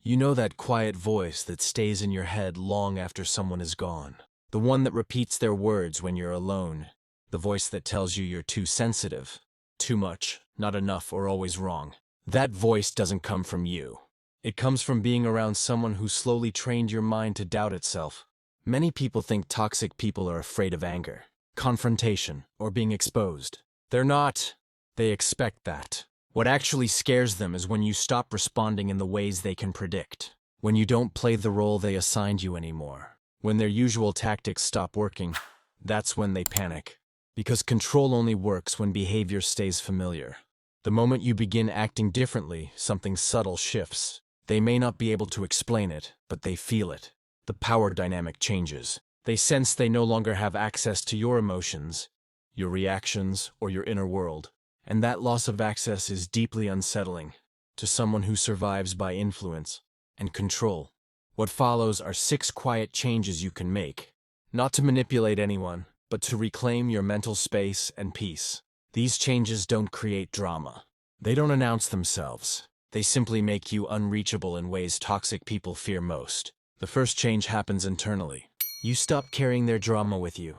You know that quiet voice that stays in your head long after someone is gone. The one that repeats their words when you're alone. The voice that tells you you're too sensitive, too much, not enough, or always wrong. That voice doesn't come from you. It comes from being around someone who slowly trained your mind to doubt itself. Many people think toxic people are afraid of anger, confrontation, or being exposed. They're not. They expect that. What actually scares them is when you stop responding in the ways they can predict. When you don't play the role they assigned you anymore. When their usual tactics stop working, that's when they panic. Because control only works when behavior stays familiar. The moment you begin acting differently, something subtle shifts. They may not be able to explain it, but they feel it. The power dynamic changes. They sense they no longer have access to your emotions, your reactions, or your inner world. And that loss of access is deeply unsettling to someone who survives by influence and control. What follows are 6 quiet changes you can make, not to manipulate anyone, but to reclaim your mental space and peace. These changes don't create drama. They don't announce themselves. They simply make you unreachable in ways toxic people fear most. The first change happens internally. You stop carrying their drama with you.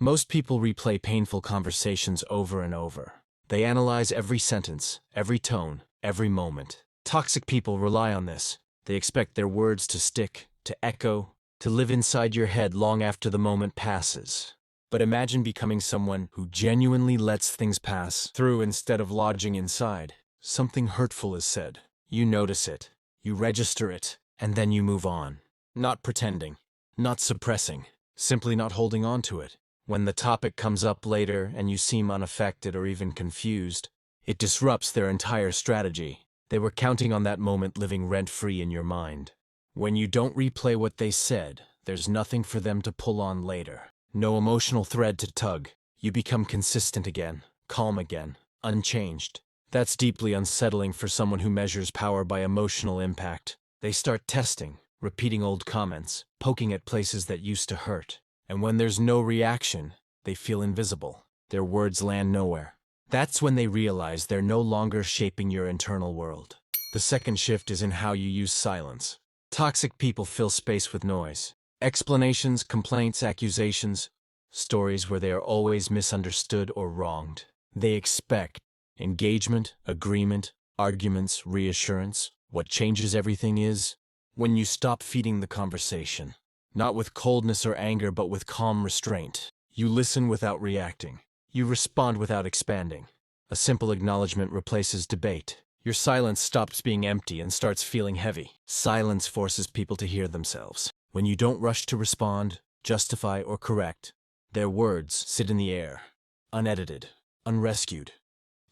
Most people replay painful conversations over and over. They analyze every sentence, every tone, every moment. Toxic people rely on this. They expect their words to stick, to echo, to live inside your head long after the moment passes. But imagine becoming someone who genuinely lets things pass through instead of lodging inside. Something hurtful is said. You notice it, you register it, and then you move on. Not pretending, not suppressing, simply not holding on to it. When the topic comes up later and you seem unaffected or even confused, it disrupts their entire strategy. They were counting on that moment living rent-free in your mind. When you don't replay what they said, there's nothing for them to pull on later. No emotional thread to tug. You become consistent again, calm again, unchanged. That's deeply unsettling for someone who measures power by emotional impact. They start testing, repeating old comments, poking at places that used to hurt. And when there's no reaction, they feel invisible. Their words land nowhere. That's when they realize they're no longer shaping your internal world. The second shift is in how you use silence. Toxic people fill space with noise. Explanations, complaints, accusations, stories where they are always misunderstood or wronged. They expect engagement, agreement, arguments, reassurance. What changes everything is when you stop feeding the conversation. Not with coldness or anger, but with calm restraint. You listen without reacting. You respond without expanding. A simple acknowledgement replaces debate. Your silence stops being empty and starts feeling heavy. Silence forces people to hear themselves. When you don't rush to respond, justify, or correct, their words sit in the air, unedited, unrescued.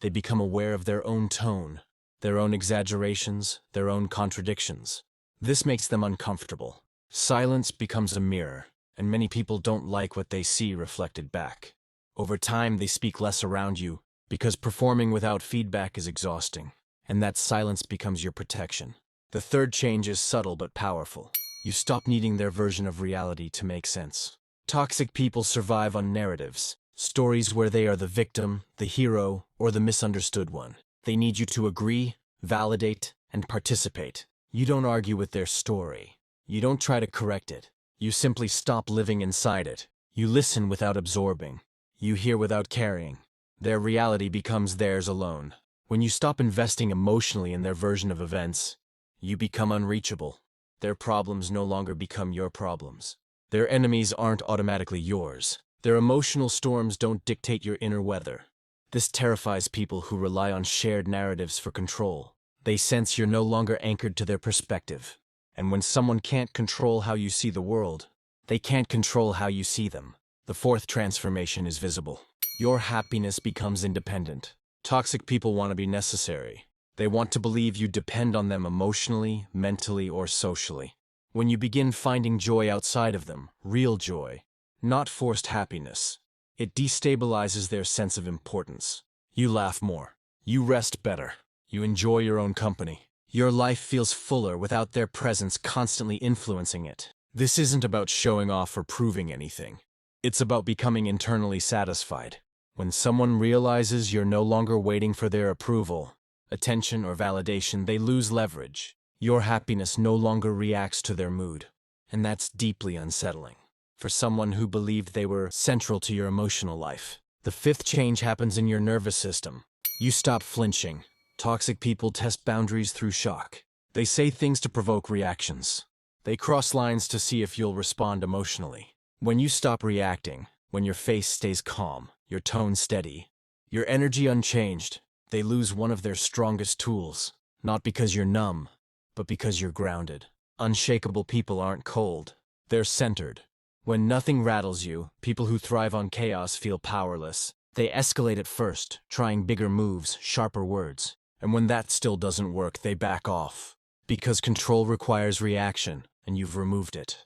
They become aware of their own tone, their own exaggerations, their own contradictions. This makes them uncomfortable. Silence becomes a mirror, and many people don't like what they see reflected back. Over time, they speak less around you, because performing without feedback is exhausting, and that silence becomes your protection. The third change is subtle but powerful. You stop needing their version of reality to make sense. Toxic people survive on narratives, stories where they are the victim, the hero, or the misunderstood one. They need you to agree, validate, and participate. You don't argue with their story. You don't try to correct it. You simply stop living inside it. You listen without absorbing. You hear without carrying. Their reality becomes theirs alone. When you stop investing emotionally in their version of events, you become unreachable. Their problems no longer become your problems. Their enemies aren't automatically yours. Their emotional storms don't dictate your inner weather. This terrifies people who rely on shared narratives for control. They sense you're no longer anchored to their perspective. And when someone can't control how you see the world, they can't control how you see them. The fourth transformation is visible. Your happiness becomes independent. Toxic people want to be necessary. They want to believe you depend on them emotionally, mentally, or socially. When you begin finding joy outside of them, real joy, not forced happiness, it destabilizes their sense of importance. You laugh more. You rest better. You enjoy your own company. Your life feels fuller without their presence constantly influencing it. This isn't about showing off or proving anything. It's about becoming internally satisfied. When someone realizes you're no longer waiting for their approval, attention, or validation, they lose leverage. Your happiness no longer reacts to their mood, and that's deeply unsettling. For someone who believed they were central to your emotional life, the fifth change happens in your nervous system. You stop flinching. Toxic people test boundaries through shock. They say things to provoke reactions. They cross lines to see if you'll respond emotionally. When you stop reacting, when your face stays calm, your tone steady, your energy unchanged, they lose one of their strongest tools. Not because you're numb, but because you're grounded. Unshakable people aren't cold. They're centered. When nothing rattles you, people who thrive on chaos feel powerless. They escalate at first, trying bigger moves, sharper words. And when that still doesn't work, they back off. Because control requires reaction, and you've removed it.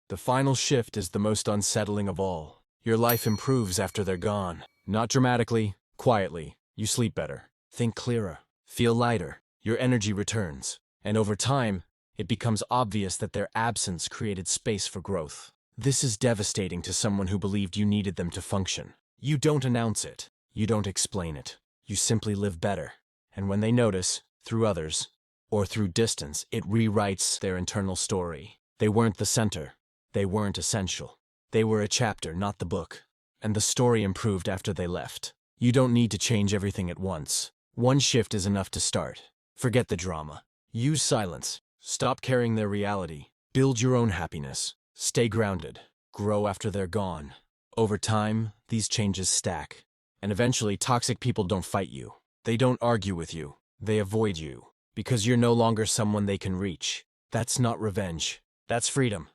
The final shift is the most unsettling of all. Your life improves after they're gone. Not dramatically, quietly. You sleep better, think clearer, feel lighter. Your energy returns. And over time, it becomes obvious that their absence created space for growth. This is devastating to someone who believed you needed them to function. You don't announce it. You don't explain it. You simply live better. And when they notice, through others, or through distance, it rewrites their internal story. They weren't the center. They weren't essential. They were a chapter, not the book. And the story improved after they left. You don't need to change everything at once. One shift is enough to start. Forget the drama. Use silence. Stop carrying their reality. Build your own happiness. Stay grounded. Grow after they're gone. Over time, these changes stack. And eventually, toxic people don't fight you. They don't argue with you. They avoid you. Because you're no longer someone they can reach. That's not revenge. That's freedom.